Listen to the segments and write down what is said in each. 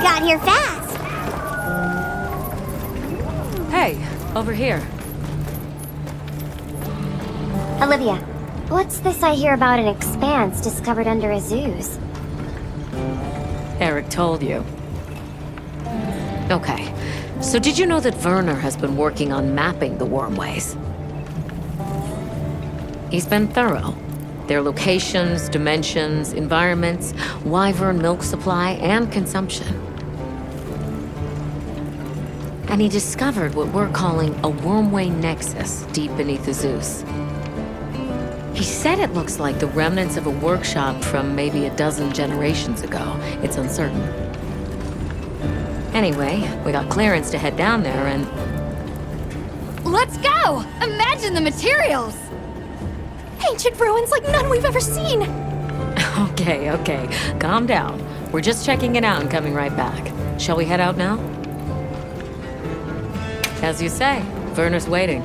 got here fast. Hey, over here. Olivia, what's this I hear about an expanse discovered under Azuz? Eric told you. Okay, so did you know that Werner has been working on mapping the wormways? He's been thorough. Their locations, dimensions, environments, wyvern milk supply, and consumption. And he discovered what we're calling a wormway nexus deep beneath Azuz. He said it looks like the remnants of a workshop from maybe a dozen generations ago. It's uncertain. Anyway, we got clearance to head down there and... Let's go! Imagine the materials! Ancient ruins like none we've ever seen! Okay, calm down. We're just checking it out and coming right back. Shall we head out now? As you say, Werner's waiting.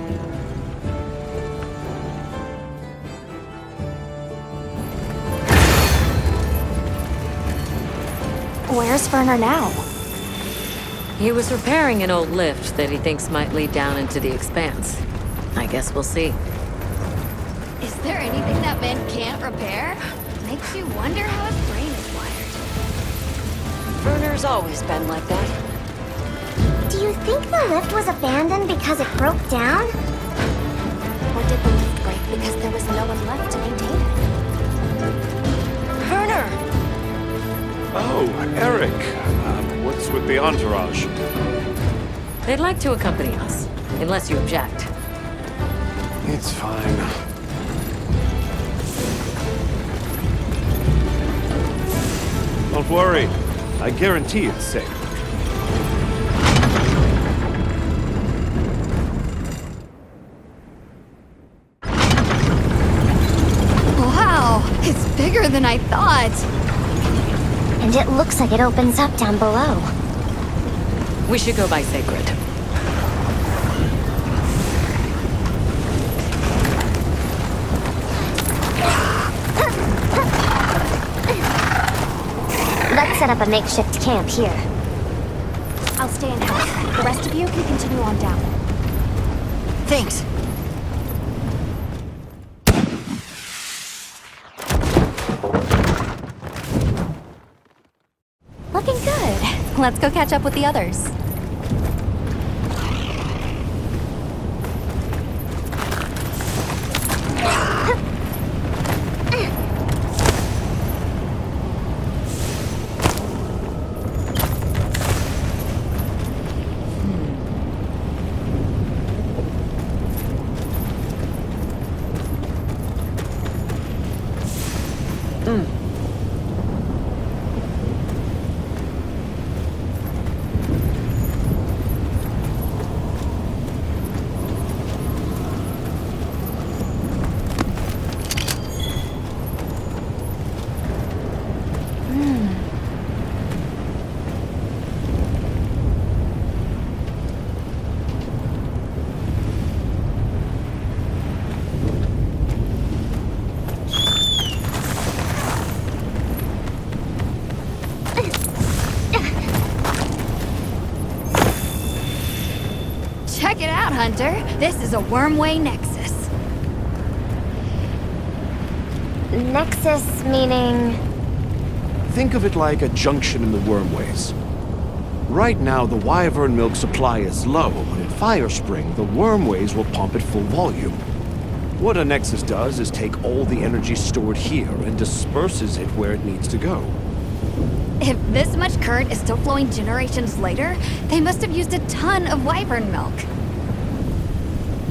Where's Werner now? He was repairing an old lift that he thinks might lead down into the expanse. I guess we'll see. Is there anything that man can't repair? Makes you wonder how his brain is wired. Werner's always been like that. Do you think the lift was abandoned because it broke down? Or did the lift break because there was no one left to maintain it? Werner! Oh, Eric. What's with the entourage? They'd like to accompany us, unless you object. It's fine. Don't worry. I guarantee it's safe. Wow, it's bigger than I thought. And it looks like it opens up down below. We should go by Sacred. Let's set up a makeshift camp here. I'll stay in house. The rest of you can continue on down. Thanks. Looking good. Let's go catch up with the others. Check it out, Hunter. This is a wormway nexus. Nexus meaning... Think of it like a junction in the wormways. Right now, the wyvern milk supply is low, but at Firespring, the wormways will pump at full volume. What a nexus does is take all the energy stored here and disperses it where it needs to go. If this much current is still flowing generations later, they must have used a ton of wyvern milk.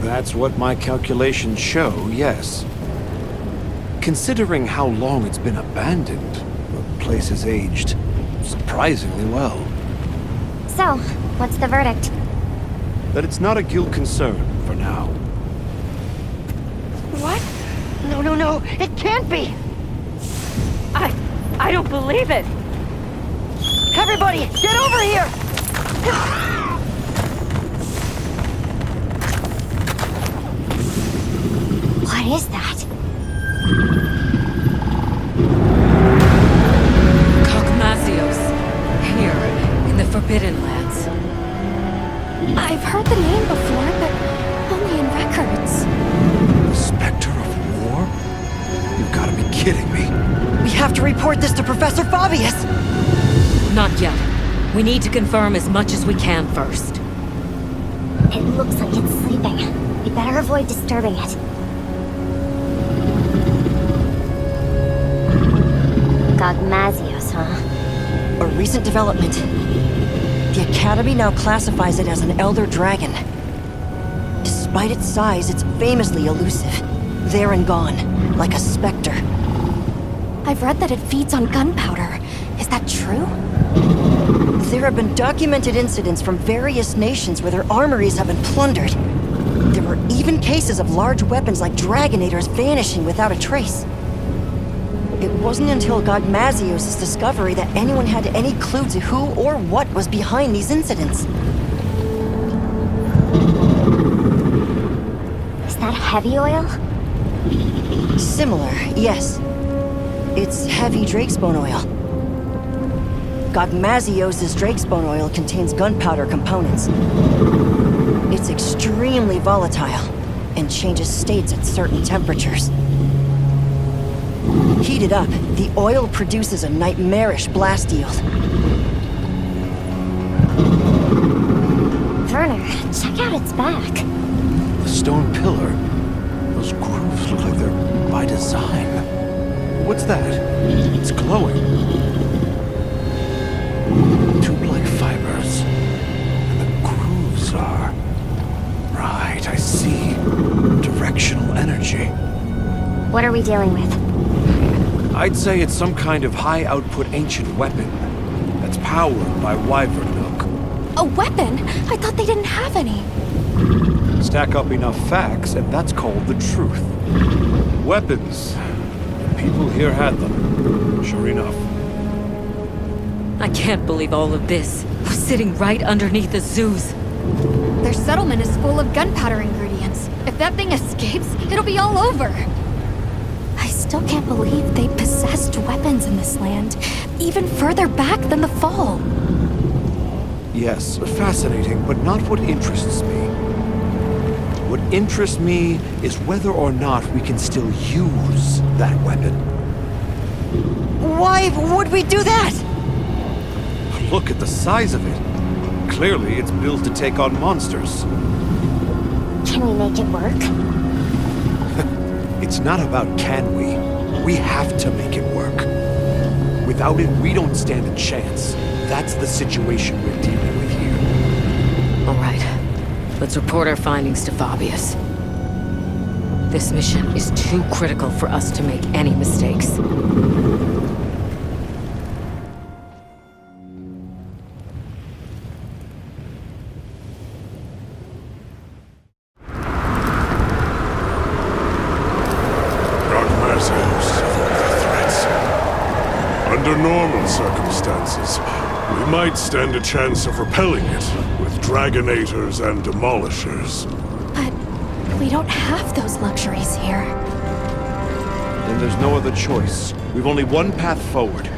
That's what my calculations show, yes. Considering how long it's been abandoned, the place has aged surprisingly well. So, what's the verdict? That it's not a guild concern for now. What? No, it can't be! I don't believe it! Everybody, get over here! What is that? Gogmazios. Here, I've heard the name before, but only in records. The Spectre of War? You've got to be kidding me. We have to report this to Professor Fabius! Not yet. We need to confirm as much as we can first. It looks like it's sleeping. We better avoid disturbing it. Gogmazios, huh? A recent development. The Academy now classifies it as an Elder Dragon. Despite its size, it's famously elusive. There and gone, like a specter. I've read that it feeds on gunpowder. Is that true? There have been documented incidents from various nations where their armories have been plundered. There were even cases of large weapons like Dragonators vanishing without a trace. It wasn't until Gogmazios' discovery that anyone had any clue to who or what was behind these incidents. Is that heavy oil? Similar, yes. It's heavy drakesbone oil. Gogmazios' drakesbone oil contains gunpowder components. It's extremely volatile and changes states at certain temperatures. Heated up, the oil produces a nightmarish blast yield. Werner, check out its back. The stone pillar? Those grooves look like they're by design. What's that? It's glowing. Tube-like fibers. And the grooves are... Right, I see. Directional energy. What are we dealing with? I'd say it's some kind of high-output ancient weapon that's powered by wyvern milk. A weapon? I thought they didn't have any. Stack up enough facts, and that's called the truth. Weapons. The people here had them. Sure enough. I can't believe all of this. We're sitting right underneath the Zeus. Their settlement is full of gunpowder ingredients. If that thing escapes, it'll be all over. I still can't believe they possessed weapons in this land, even further back than the Fall. Yes, fascinating, but not what interests me. What interests me is whether or not we can still use that weapon. Why would we do that? Look at the size of it. Clearly, it's built to take on monsters. Can we make it work? It's not about can we. We have to make it work. Without it, we don't stand a chance. That's the situation we're dealing with here. All right. Let's report our findings to Fabius. This mission is too critical for us to make any mistakes. Gogmazios, the threats. Under normal circumstances, we might stand a chance of repelling it with Dragonators and Demolishers. But we don't have those luxuries here. Then there's no other choice. We've only one path forward.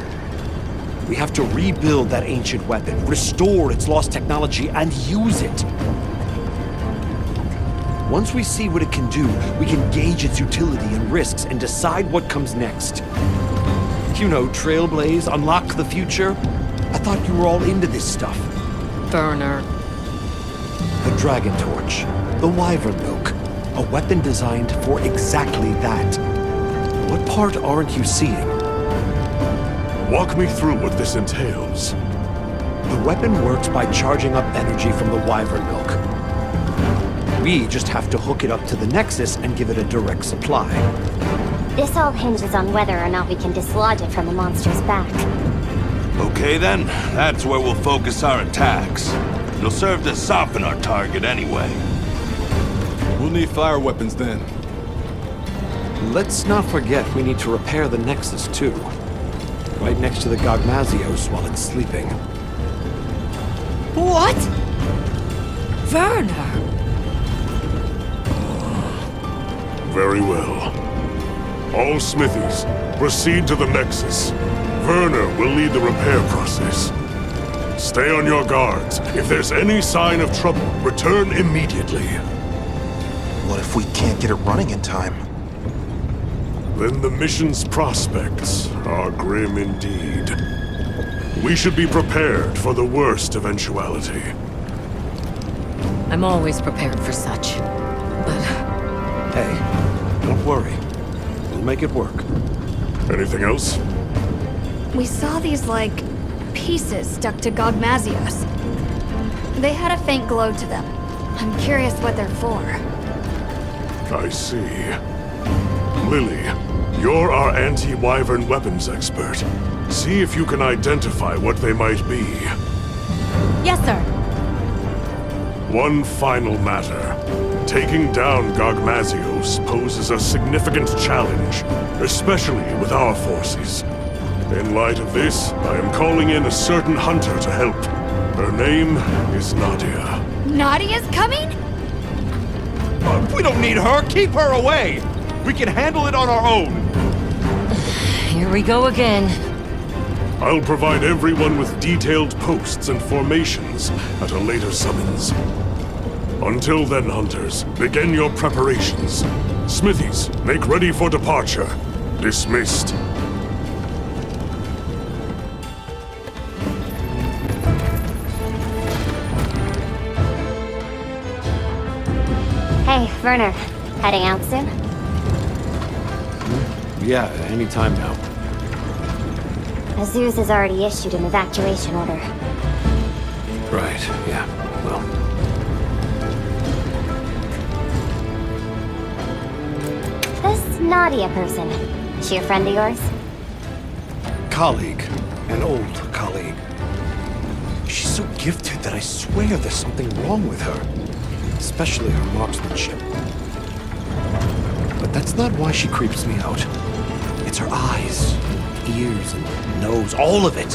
We have to rebuild that ancient weapon, restore its lost technology, and use it. Once we see what it can do, we can gauge its utility and risks and decide what comes next. You know, trailblaze, unlock the future. I thought you were all into this stuff. Burner. The Dragon Torch, the Wyvern Milk, a weapon designed for exactly that. What part aren't you seeing? Walk me through what this entails. The weapon works by charging up energy from the Wyvern Milk. We just have to hook it up to the Nexus and give it a direct supply. This all hinges on whether or not we can dislodge it from the monster's back. Okay then, that's where we'll focus our attacks. It'll serve to soften our target anyway. We'll need fire weapons then. Let's not forget we need to repair the Nexus too. Right next to the Gogmazios while it's sleeping. What? Werner! Very well. All smithies, proceed to the Nexus. Werner will lead the repair process. Stay on your guards. If there's any sign of trouble, return immediately. What if we can't get it running in time? Then the mission's prospects are grim indeed. We should be prepared for the worst eventuality. I'm always prepared for such. But Hey, don't worry. We'll make it work. Anything else? We saw these, like, pieces stuck to Gogmazios. They had a faint glow to them. I'm curious what they're for. I see. Lily, you're our anti-wyvern weapons expert. See if you can identify what they might be. Yes, sir. One final matter. Taking down Gogmazios poses a significant challenge, especially with our forces. In light of this, I am calling in a certain hunter to help. Her name is Nadia. Nadia's coming? We don't need her! Keep her away! We can handle it on our own! Here we go again. I'll provide everyone with detailed posts and formations at a later summons. Until then, hunters, begin your preparations. Smithies, make ready for departure. Dismissed. Hey, Werner. Heading out soon? Yeah, any time now. Azuz has already issued an evacuation order. Right, yeah. Well, This Nadia person, she a friend of yours? colleague. An old colleague. She's so gifted that I swear there's something wrong with her. Especially her marksmanship. But that's not why she creeps me out. It's her eyes, ears, and nose, all of it.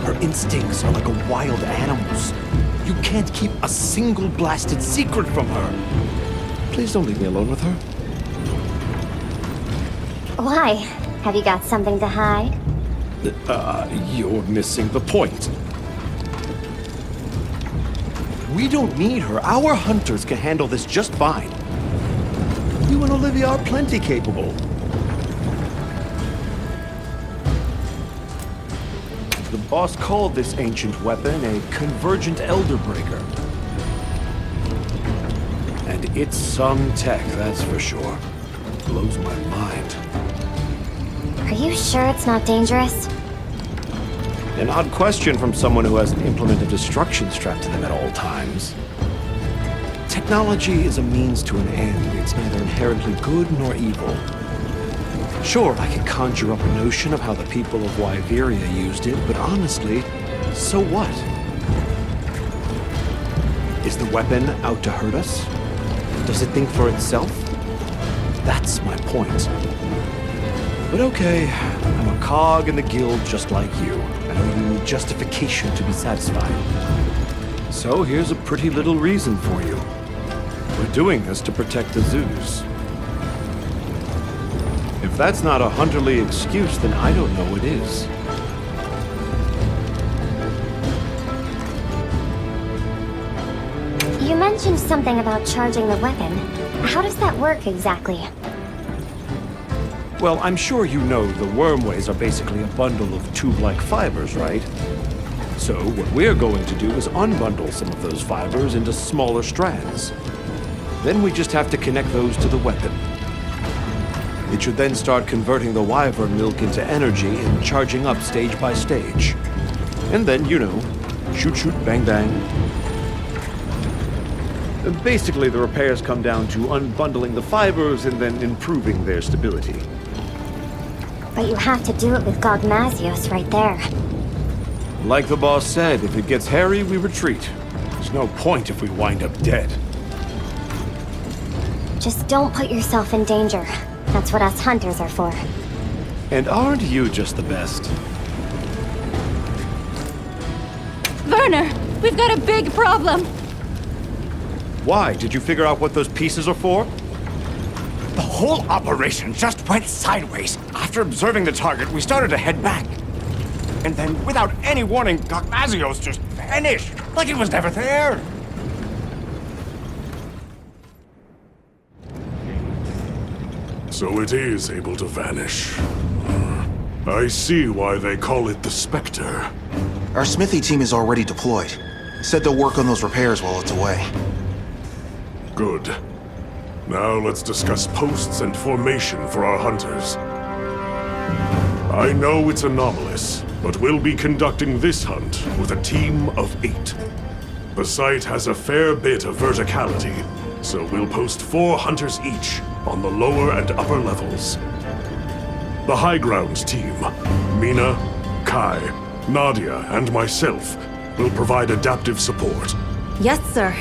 Her instincts are like a wild animal's. You can't keep a single blasted secret from her. Please don't leave me alone with her. Why? Have you got something to hide? You're missing the point. We don't need her. Our hunters can handle this just fine. You and Olivia are plenty capable. The boss called this ancient weapon a convergent elderbreaker. And it's some tech, that's for sure. Blows my mind. Are you sure it's not dangerous? An odd question from someone who has an implement of destruction strapped to them at all times. Technology is a means to an end. It's neither inherently good nor evil. Sure, I can conjure up a notion of how the people of Wyveria used it, but honestly, so what? Is the weapon out to hurt us? Does it think for itself? That's my point. But okay, I'm a cog in the guild just like you. I don't need justification to be satisfied. So here's a pretty little reason for you. We're doing this to protect the zoos. If that's not a hunterly excuse, then I don't know what is. You mentioned something about charging the weapon. How does that work exactly? Well, I'm sure you know the wormways are basically a bundle of tube-like fibers, right? So what we're going to do is unbundle some of those fibers into smaller strands. Then we just have to connect those to the weapon. It should then start converting the wyvern milk into energy and charging up stage by stage. And then, you know, shoot, shoot, bang, bang. Basically, the repairs come down to unbundling the fibers and then improving their stability. But you have to do it with Gogmazios right there. Like the boss said, if it gets hairy, we retreat. There's no point if we wind up dead. Just don't put yourself in danger. That's what us hunters are for. And aren't you just the best? Werner, we've got a big problem. Why? Did you figure out what those pieces are for? The whole operation just went sideways. After observing the target, we started to head back. And then, without any warning, Gogmazios just vanished, like it was never there. So it is able to vanish. I see why they call it the Spectre. Our smithy team is already deployed. Said they'll work on those repairs while it's away. Good. Now let's discuss posts and formation for our hunters. I know it's anomalous, but we'll be conducting this hunt with a team of 8. The site has a fair bit of verticality, so we'll post 4 hunters each on the lower and upper levels. The high ground team, Mina, Kai, Nadia, and myself, will provide adaptive support. Yes, sir.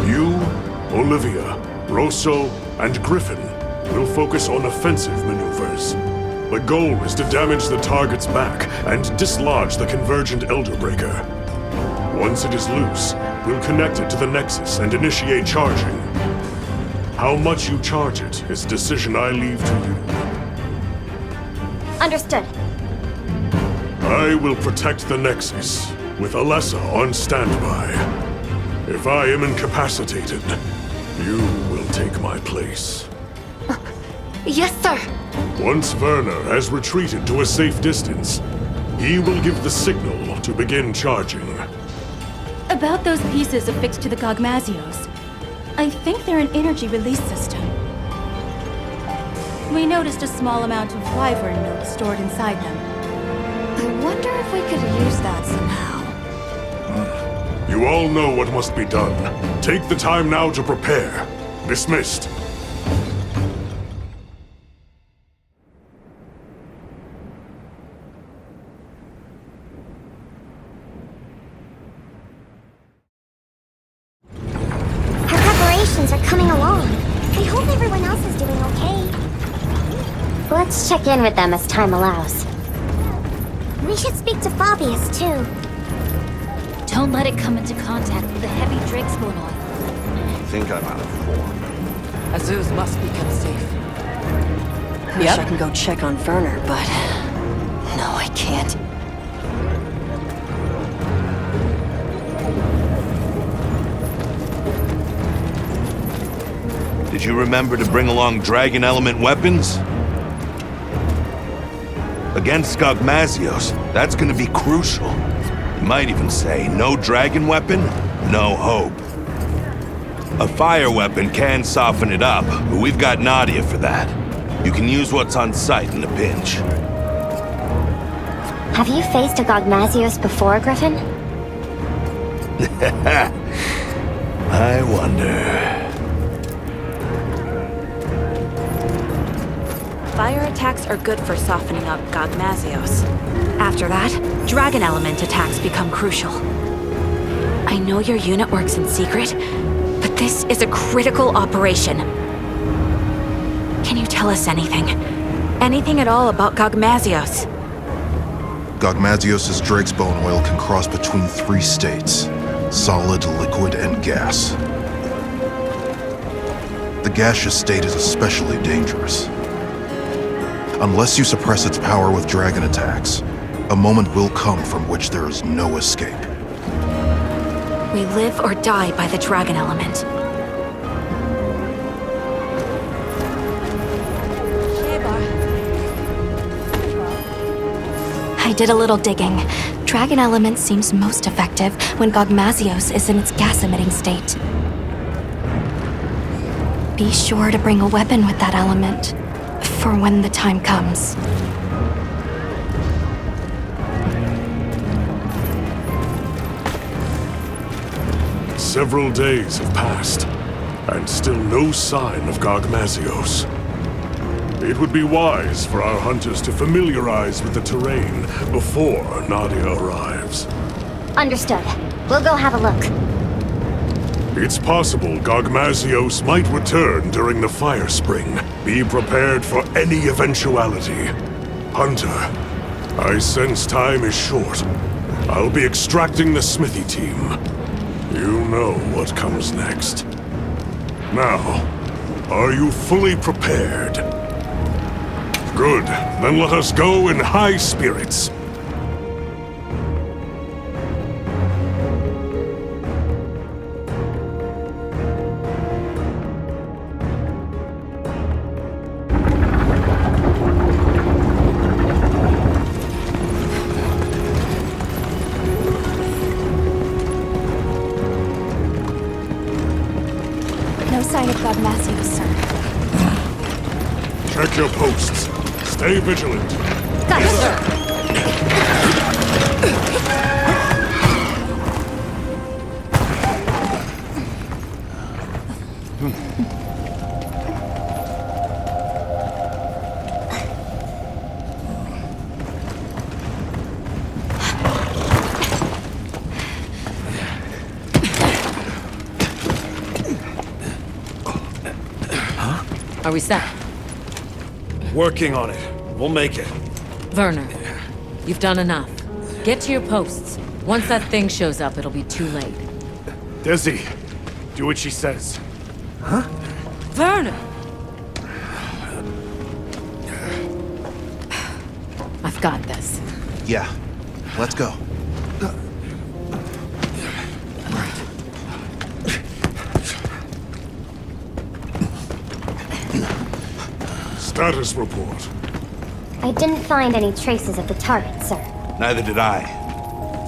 You, Olivia, Rosso, and Griffin will focus on offensive maneuvers. The goal is to damage the target's back and dislodge the convergent Elderbreaker. Once it is loose, we'll connect it to the Nexus and initiate charging. How much you charge it is a decision I leave to you. Understood. I will protect the Nexus, with Alessa on standby. If I am incapacitated, you will take my place. Yes, sir. Once Werner has retreated to a safe distance, he will give the signal to begin charging. About those pieces affixed to the Gogmazios. I think they're an energy release system. We noticed a small amount of wyvern milk stored inside them. I wonder if we could use that somehow. You all know what must be done. Take the time now to prepare. Dismissed. Our preparations are coming along. I hope everyone else is doing okay. Let's check in with them as time allows. We should speak to Fabius, too. Don't let it come into contact with the heavy Drakespoon oil. I think I'm out of form. Azuz must become safe. I wish I can go check on Werner, but... no, I can't. Did you remember to bring along dragon element weapons? Against Gogmazios, that's gonna be crucial. You might even say, no dragon weapon, no hope. A fire weapon can soften it up, but we've got Nadia for that. You can use what's on site in a pinch. Have you faced a Gogmazios before, Griffin? I wonder... Fire attacks are good for softening up Gogmazios. After that, dragon element attacks become crucial. I know your unit works in secret, but this is a critical operation. Can you tell us anything? Anything at all about Gogmazios? Gogmazios' Drakespoon oil can cross between 3 states: solid, liquid, and gas. The gaseous state is especially dangerous. Unless you suppress its power with dragon attacks, a moment will come from which there is no escape. We live or die by the dragon element. I did a little digging. Dragon element seems most effective when Gogmazios is in its gas-emitting state. Be sure to bring a weapon with that element, for when the time comes. Several days have passed, and still no sign of Gogmazios. It would be wise for our hunters to familiarize with the terrain before Nadia arrives. Understood. We'll go have a look. It's possible Gogmazios might return during the fire spring. Be prepared for any eventuality. Hunter, I sense time is short. I'll be extracting the smithy team. You know what comes next. Now, are you fully prepared? Good. Then let us go in high spirits. sign of Gogmazios, sir. Check your posts. Stay vigilant. Got it, sir. Are we set? Working on it. We'll make it. Werner, you've done enough. Get to your posts. Once that thing shows up, it'll be too late. Desi, do what she says. Werner! I've got this. Yeah, let's go. Status report. I didn't find any traces of the turret, sir. Neither did I.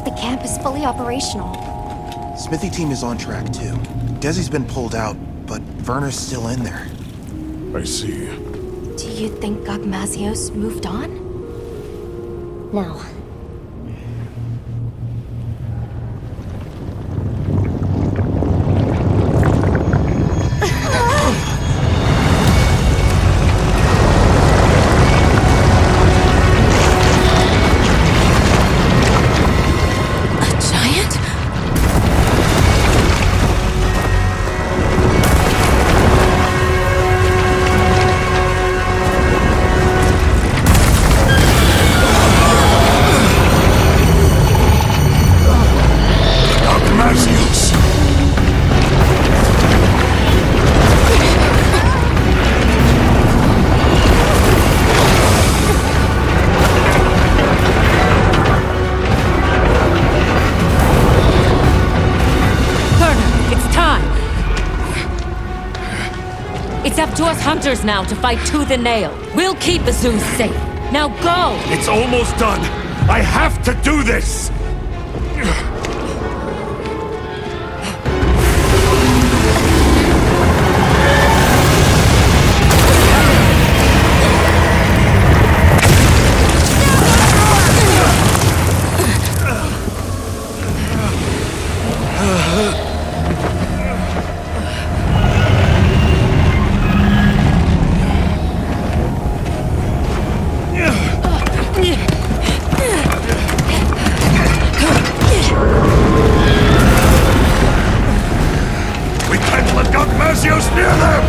The camp is fully operational. Smithy team is on track too. Desi's been pulled out, but Werner's still in there. I see. Do you think Gogmazios moved on? No. It's up to us hunters now to fight tooth and nail. We'll keep Azuz safe. Now go! It's almost done. I have to do this! Gogmazios near them!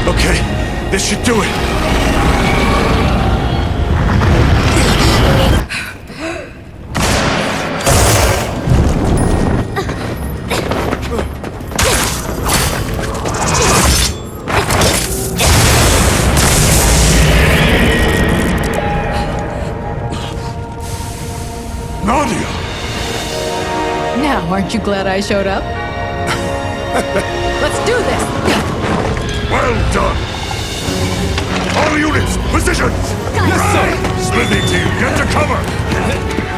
Okay, this should do it. Now, aren't you glad I showed up? Let's do this! Well done! All units, positions! Yes, sir! Smithy team, get to cover!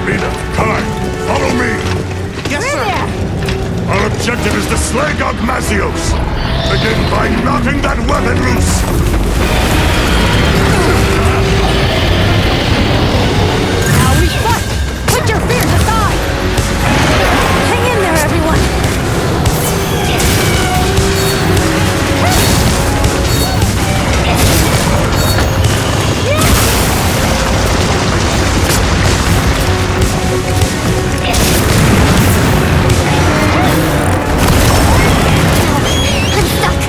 Rita, Kai, follow me! Yes, sir! Our objective is to slay Gogmazios! Begin by knocking that weapon loose! Now we fight! Put your fears aside! Hang in there, everyone! I'm stuck!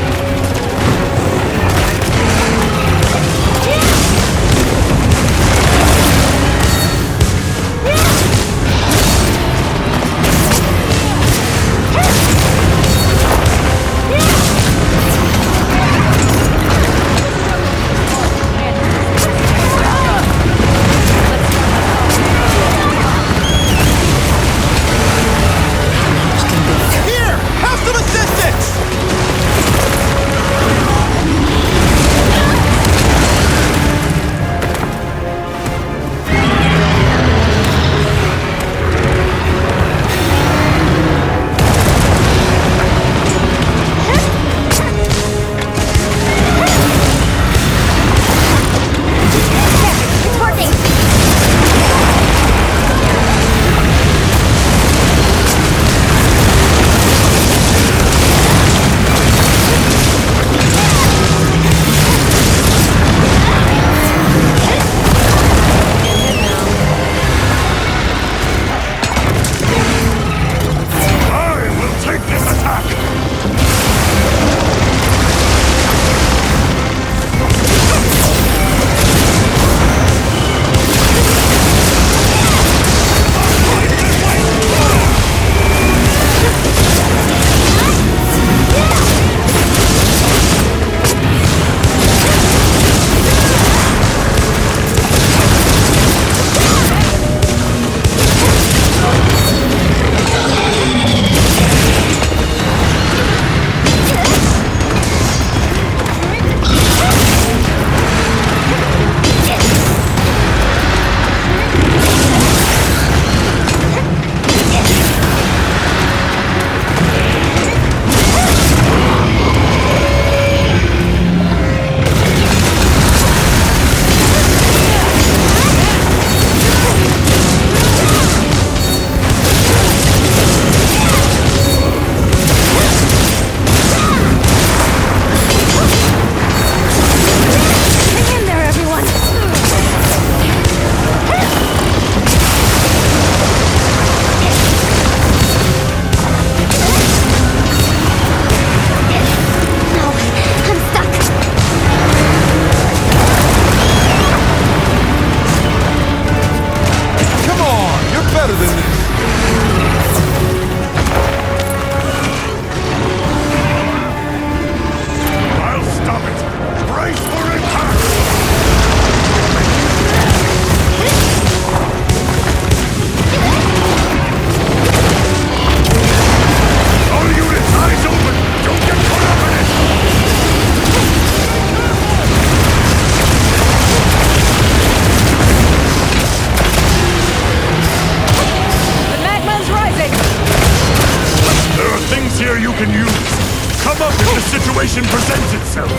if the situation presents itself.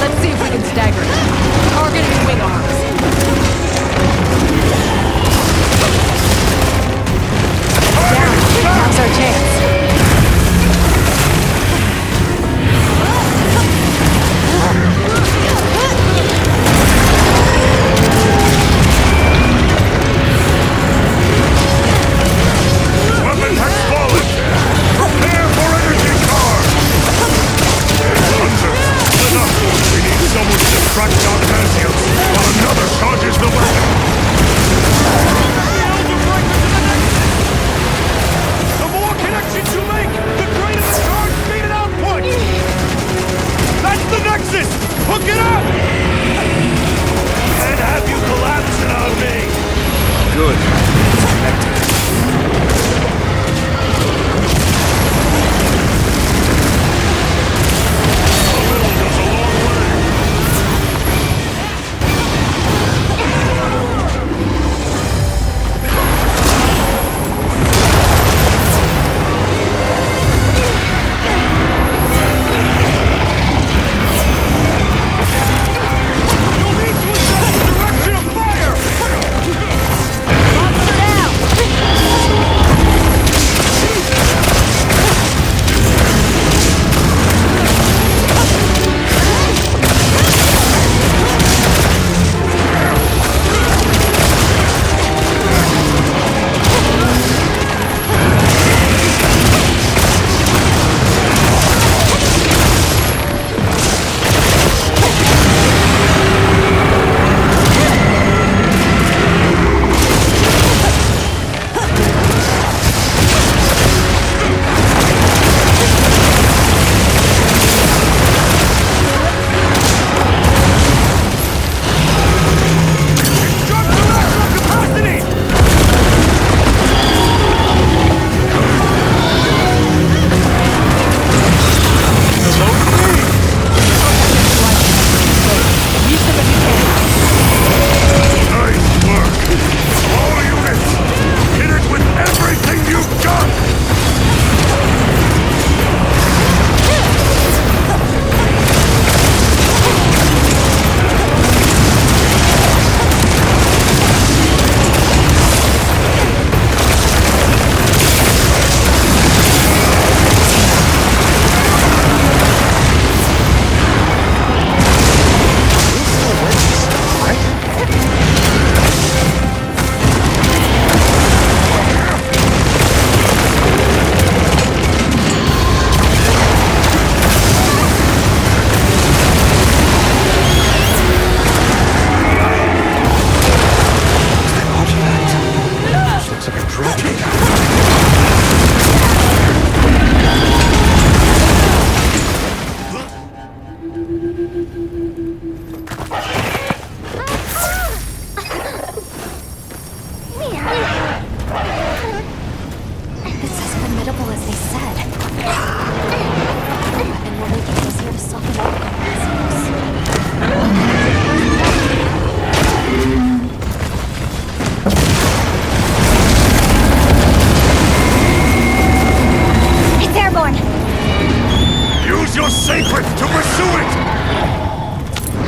Let's see if we can stagger it. Targeting wing arms. Now's our chance. Weapon has fallen! Prepare for energy charge! Hunter, split up! We need someone to distract Gogmazios while another charges the weapon! The more connections you make, the greater the charge speed and output! That's the Nexus! Hook it up! Can't have you collapsing on me! Good. It's connected. Direction of fire! Monster down!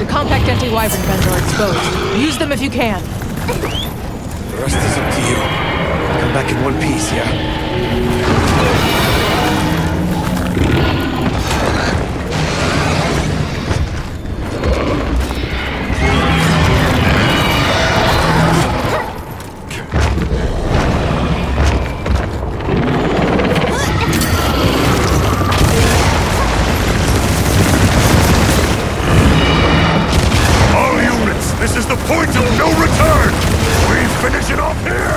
Compact anti-wyvern guns are exposed. Use them if you can. The rest is up to you. Come back in one piece, yeah? This is the point of no return! We finish it off here!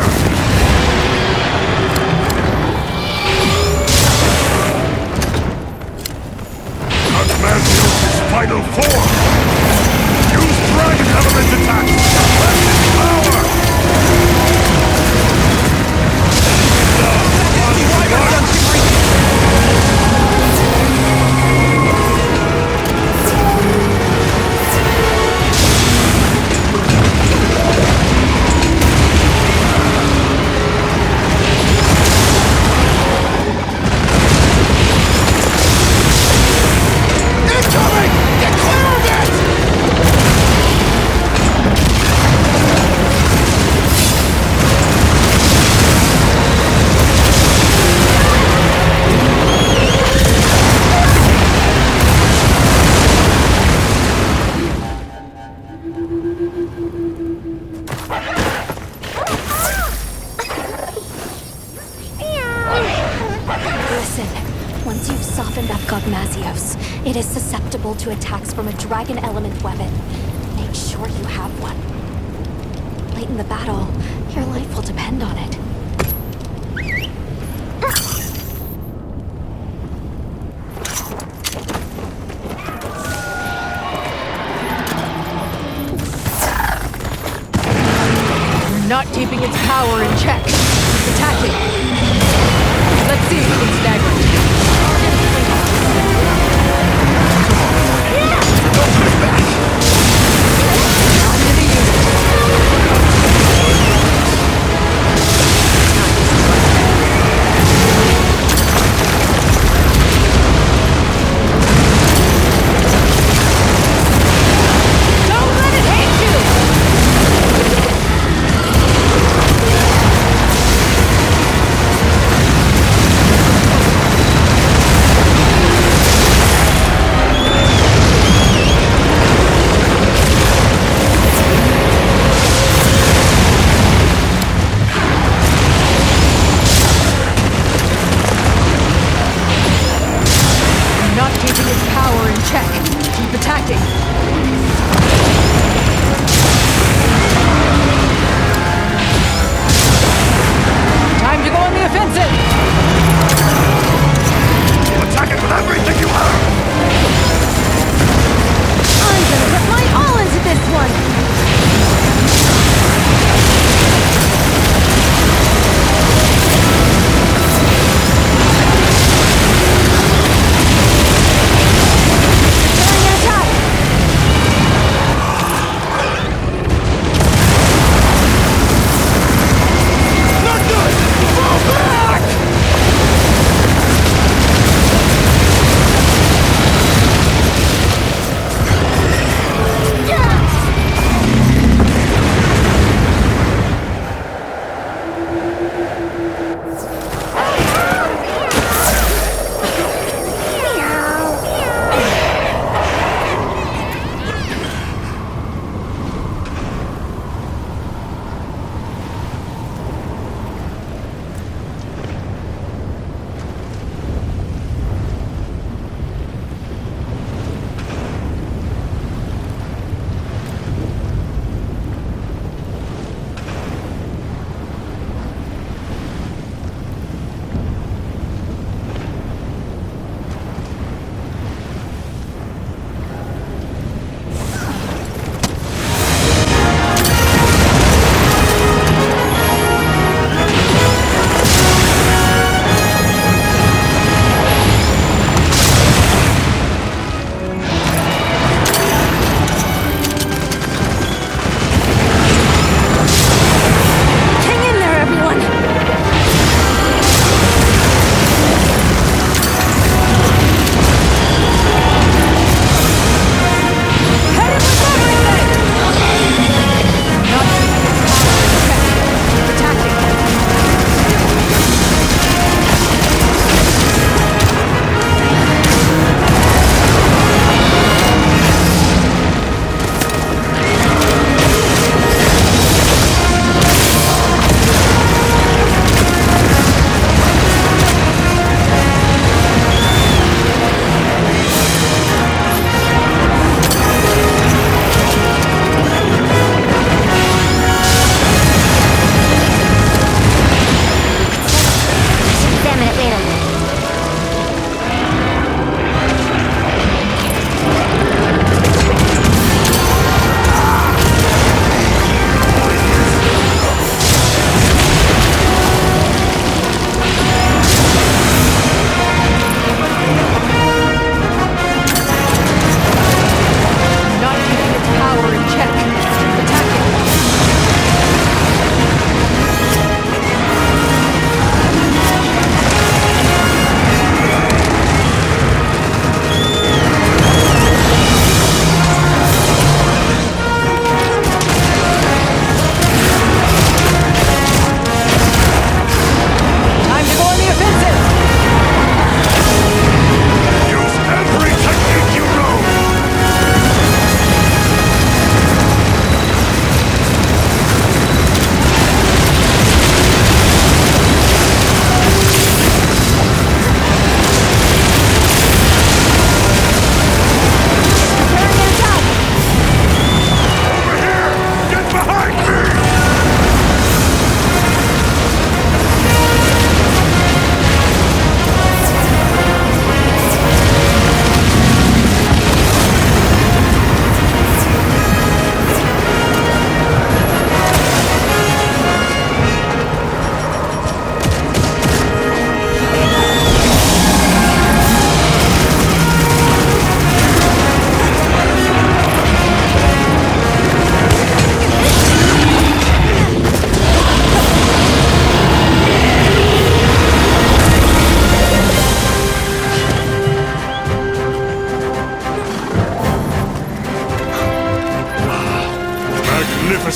softened up Gogmazios. It is susceptible to attacks from a dragon element weapon. Make sure you have one. Late in the battle, your life will depend on it. We're not keeping its power in check. It's attacking. Let's see if we can stagger it. Onto the unit.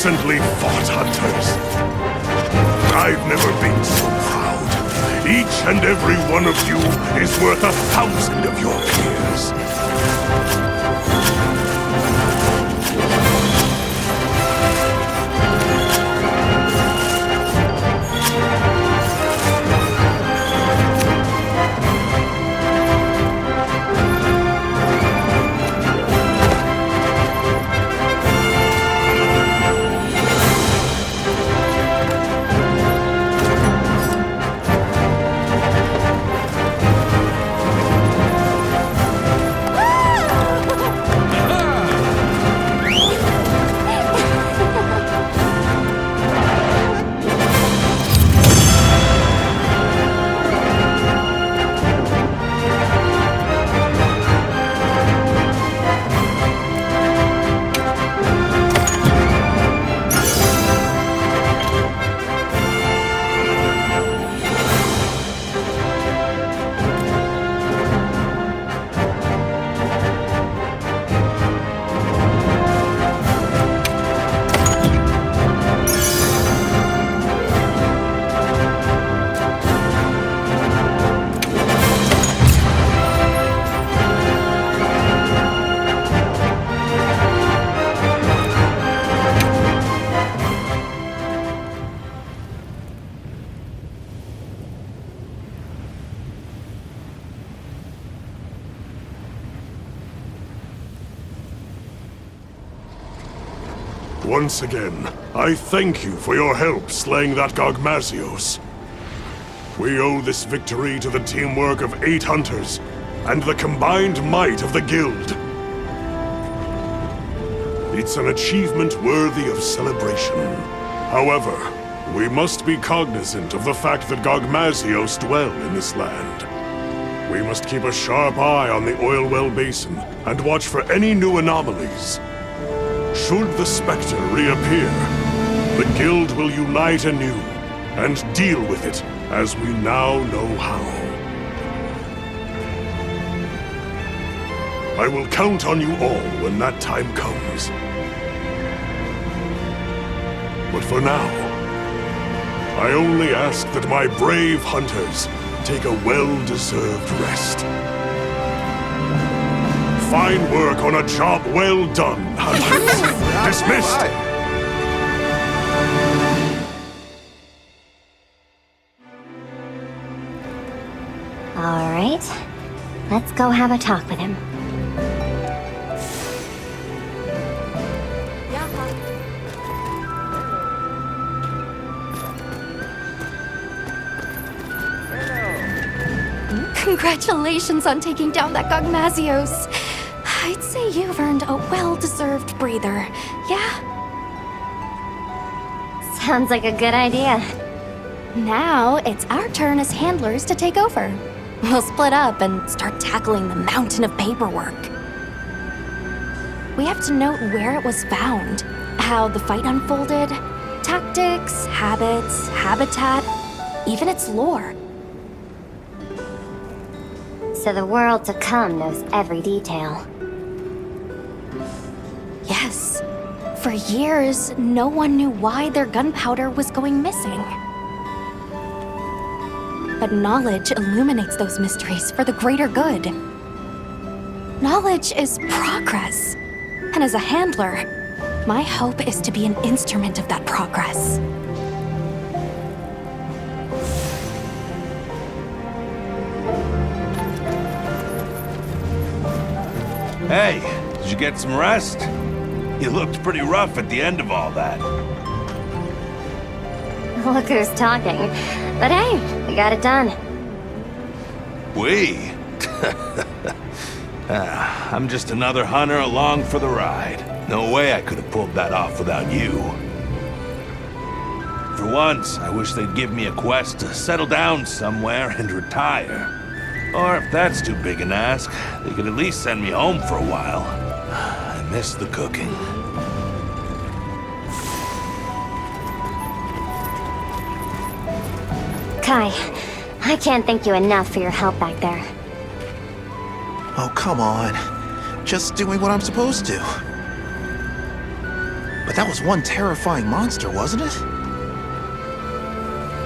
magnificently fought, hunters. I've never been so proud. Each and every one of you is worth 1,000 of your peers. Once again, I thank you for your help slaying that Gogmazios. We owe this victory to the teamwork of 8 hunters and the combined might of the guild. It's an achievement worthy of celebration. However, we must be cognizant of the fact that Gogmazios dwell in this land. We must keep a sharp eye on the oil well basin and watch for any new anomalies. Should the Spectre reappear, the Guild will unite anew and deal with it as we now know how. I will count on you all when that time comes. But for now, I only ask that my brave hunters take a well-deserved rest. Fine work on a job well done, hunters. Dismissed. All right. Let's go have a talk with him. Congratulations on taking down that Gogmazios. I'd say you've earned a well-deserved breather, yeah? Sounds like a good idea. Now, it's our turn as handlers to take over. We'll split up and start tackling the mountain of paperwork. We have to note where it was found, how the fight unfolded, tactics, habits, habitat, even its lore. So the world to come knows every detail. Yes. For years, no one knew why their gunpowder was going missing. But knowledge illuminates those mysteries for the greater good. Knowledge is progress. And as a handler, my hope is to be an instrument of that progress. Hey, did you get some rest? You looked pretty rough at the end of all that. Look who's talking. But hey, we got it done. We? I'm just another hunter along for the ride. No way I could have pulled that off without you. For once, I wish they'd give me a quest to settle down somewhere and retire. Or if that's too big an ask, they could at least send me home for a while. I miss the cooking. Kai, I can't thank you enough for your help back there. Oh, come on. Just doing what I'm supposed to. But that was one terrifying monster, wasn't it?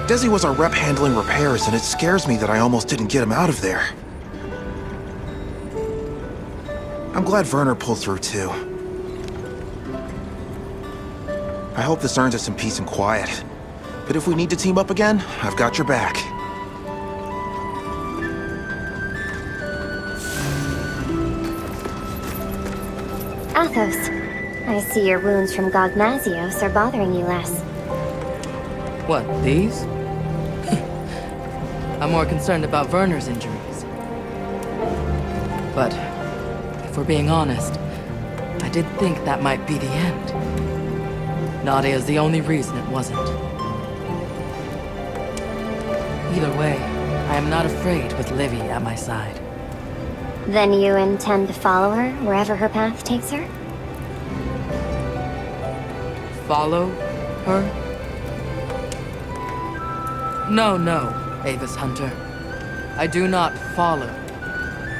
Desi was our rep handling repairs, and it scares me that I almost didn't get him out of there. I'm glad Werner pulled through, too. I hope this earns us some peace and quiet. But if we need to team up again, I've got your back. Athos, I see your wounds from Gogmazios are bothering you less. What, these? I'm more concerned about Werner's injuries. But, if we're being honest, I did think that might be the end. Nadia's the only reason it wasn't. Either way, I am not afraid with Livy at my side. Then you intend to follow her wherever her path takes her? Follow her? No, Avis Hunter. I do not follow.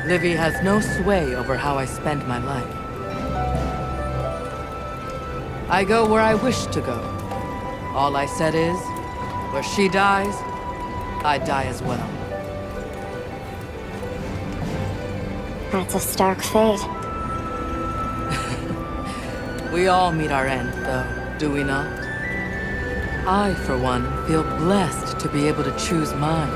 Livy has no sway over how I spend my life. I go where I wish to go. All I said is, where she dies, I die as well. That's a stark fate. We all meet our end, though, do we not? I, for one, feel blessed to be able to choose mine.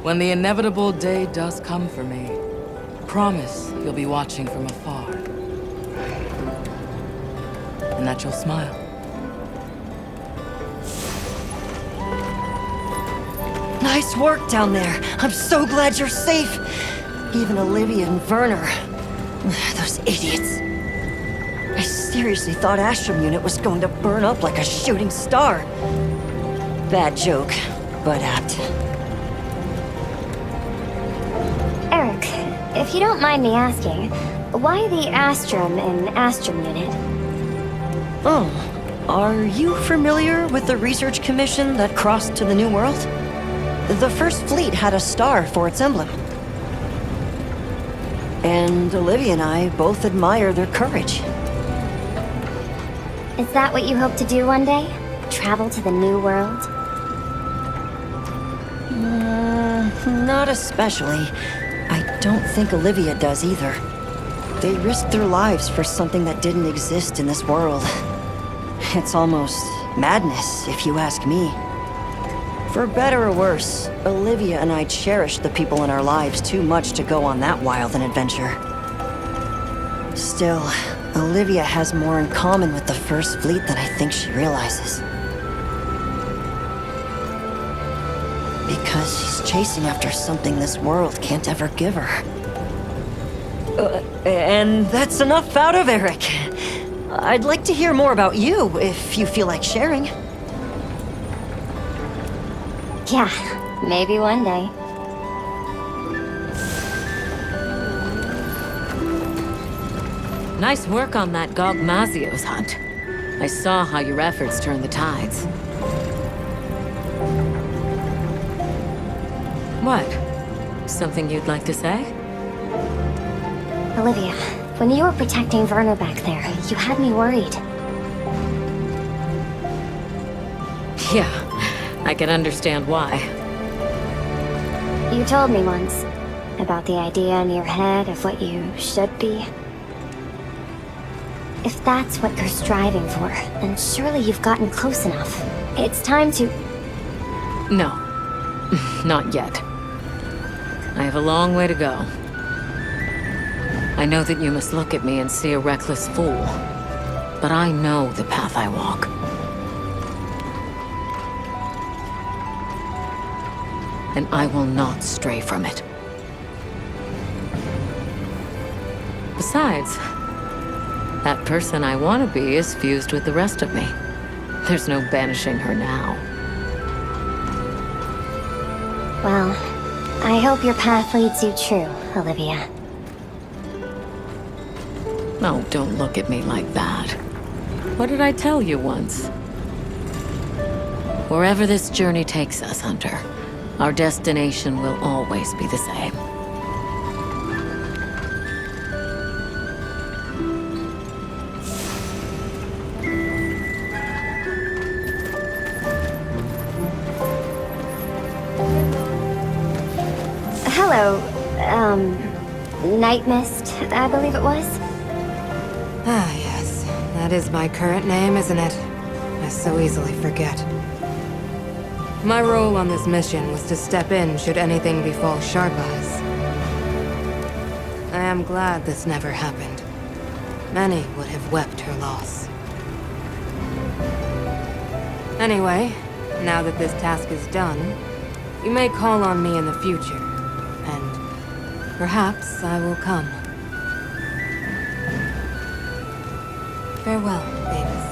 When the inevitable day does come for me, promise you'll be watching from afar. And that you'll smile. Nice work down there. I'm so glad you're safe. Even Olivia and Werner. Those idiots. I seriously thought Astrum Unit was going to burn up like a shooting star. Bad joke, but apt. Eric, if you don't mind me asking, why the Astrum in Astrum Unit? Oh, are you familiar with the research commission that crossed to the New World? The First Fleet had a star for its emblem. And Olivia and I both admire their courage. Is that what you hope to do one day? Travel to the New World? Not especially. I don't think Olivia does either. They risked their lives for something that didn't exist in this world. It's almost madness, if you ask me. For better or worse, Olivia and I cherish the people in our lives too much to go on that wild an adventure. Still, Olivia has more in common with the First Fleet than I think she realizes. Because she's chasing after something this world can't ever give her. And that's enough out of Eric. I'd like to hear more about you, if you feel like sharing. Yeah, maybe one day. Nice work on that Gogmazios hunt. I saw how your efforts turned the tides. What? Something you'd like to say? Olivia, when you were protecting Werner back there, you had me worried. Yeah, I can understand why. You told me once about the idea in your head of what you should be. If that's what you're striving for, then surely you've gotten close enough. It's time to... No, not yet. I have a long way to go. I know that you must look at me and see a reckless fool, but I know the path I walk. And I will not stray from it. Besides, that person I want to be is fused with the rest of me. There's no banishing her now. Well, I hope your path leads you true, Olivia. No, don't look at me like that. What did I tell you once? Wherever this journey takes us, Hunter, our destination will always be the same. hello, Night Mist, I believe it was. Ah, yes. That is my current name, isn't it? I so easily forget. My role on this mission was to step in should anything befall Sharp Eyes. I am glad this never happened. Many would have wept her loss. Anyway, now that this task is done, you may call on me in the future, and perhaps I will come. Farewell, Avis.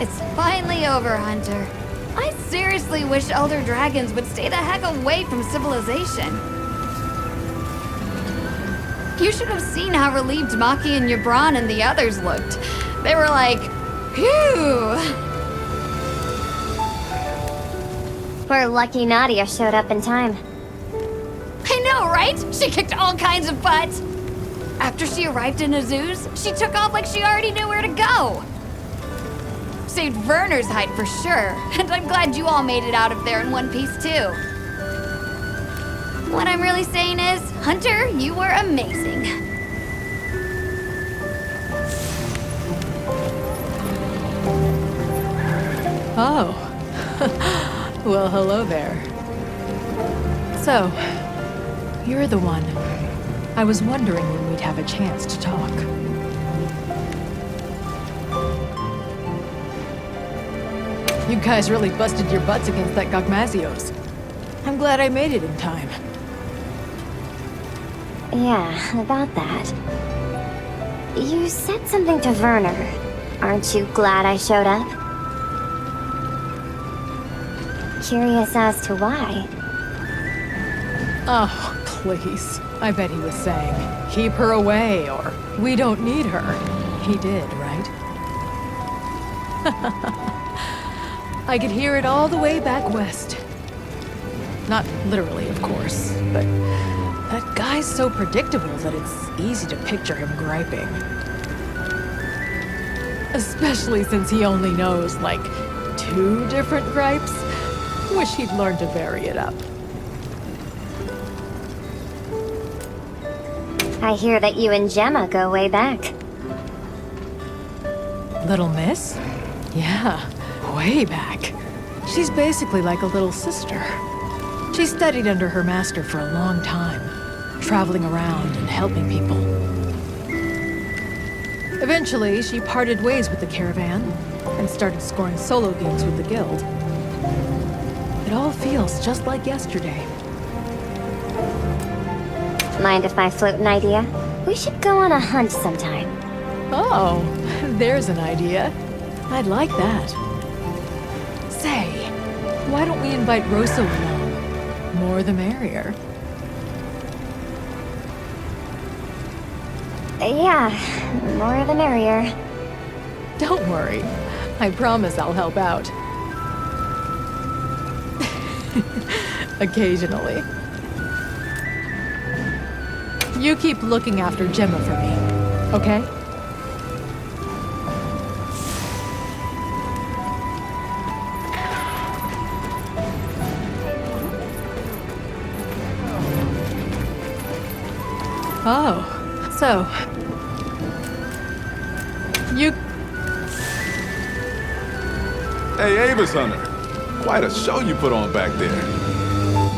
It's finally over, Hunter. I seriously wish Elder Dragons would stay the heck away from civilization. You should have seen how relieved Maki and Yabran and the others looked. They were like, phew! We're lucky Nadia showed up in time. I know, right? She kicked all kinds of butt. After she arrived in Azuz, she took off like she already knew where to go. Saved Werner's hide for sure, and I'm glad you all made it out of there in one piece too. What I'm really saying is, Hunter, you were amazing. Oh. Well, hello there. So, you're the one. I was wondering when we'd have a chance to talk. You guys really busted your butts against that Gogmazios. I'm glad I made it in time. Yeah, about that. You said something to Werner. Aren't you glad I showed up? Curious as to why. Oh, please. I bet he was saying, keep her away, or we don't need her. He did, right? I could hear it all the way back west. Not literally, of course, but that guy's so predictable that it's easy to picture him griping. Especially since he only knows, like, 2 different gripes. Wish he'd learned to vary it up. I hear that you and Gemma go way back. Little Miss? Yeah, way back. She's basically like a little sister. She studied under her master for a long time, traveling around and helping people. Eventually, she parted ways with the caravan and started scoring solo games with the guild. It all feels just like yesterday. Mind if I float an idea? We should go on a hunt sometime. Oh, there's an idea. I'd like that. Say, why don't we invite Rosso along? More the merrier. Yeah, more the merrier. Don't worry. I promise I'll help out. Occasionally. You keep looking after Gemma for me, okay? Oh, so... You... Hey, Avis Hunter. Quite a show you put on back there.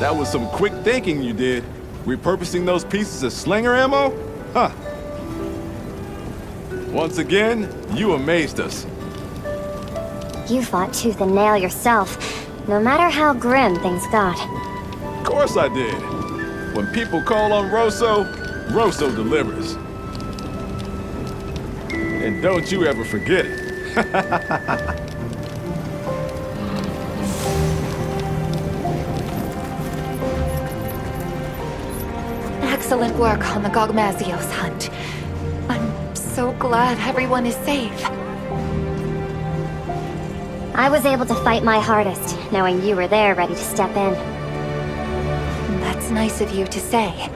That was some quick thinking you did. Repurposing those pieces as slinger ammo? Huh. Once again, you amazed us. You fought tooth and nail yourself, no matter how grim things got. Of course I did. When people call on Rosso, Rosso delivers. And don't you ever forget it. Excellent work on the Gogmazios hunt. I'm so glad everyone is safe. I was able to fight my hardest, knowing you were there ready to step in. That's nice of you to say.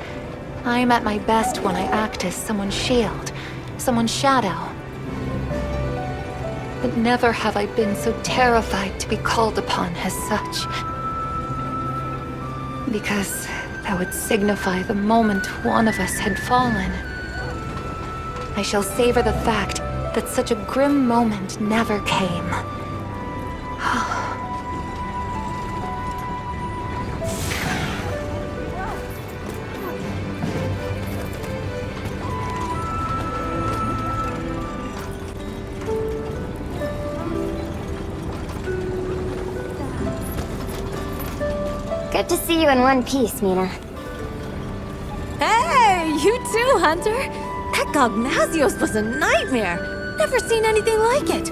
I'm at my best when I act as someone's shield, someone's shadow. but never have I been so terrified to be called upon as such. Because that would signify the moment one of us had fallen. I shall savor the fact that such a grim moment never came. Good to see you in one piece, Mina. Hey, you too, Hunter! That Gogmazios was a nightmare! Never seen anything like it!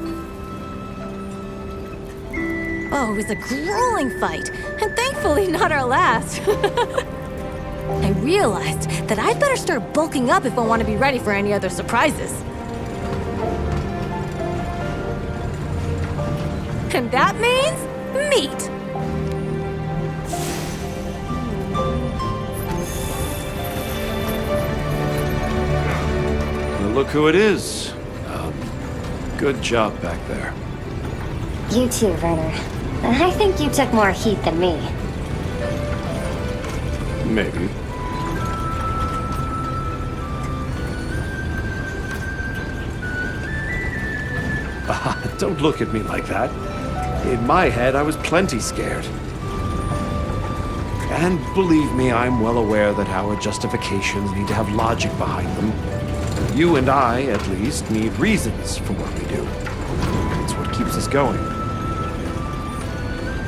Oh, it was a grueling fight, and thankfully not our last. I realized that I'd better start bulking up if I want to be ready for any other surprises. And that means meat! Look who it is. Good job back there. You too, Werner. I think you took more heat than me. Maybe. Don't look at me like that. In my head, I was plenty scared. And believe me, I'm well aware that our justifications need to have logic behind them. You and I, at least, need reasons for what we do. It's what keeps us going.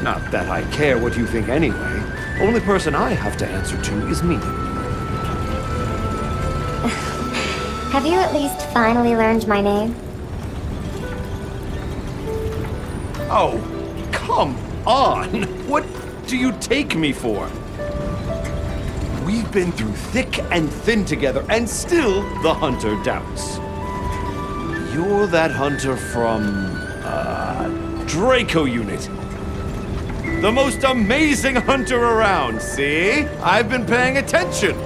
Not that I care what you think anyway. Only person I have to answer to is me. Have you at least finally learned my name? Oh, come on! What do you take me for? We've been through thick and thin together, and still the Hunter doubts. You're that Hunter from, Draco Unit. The most amazing Hunter around, see? I've been paying attention.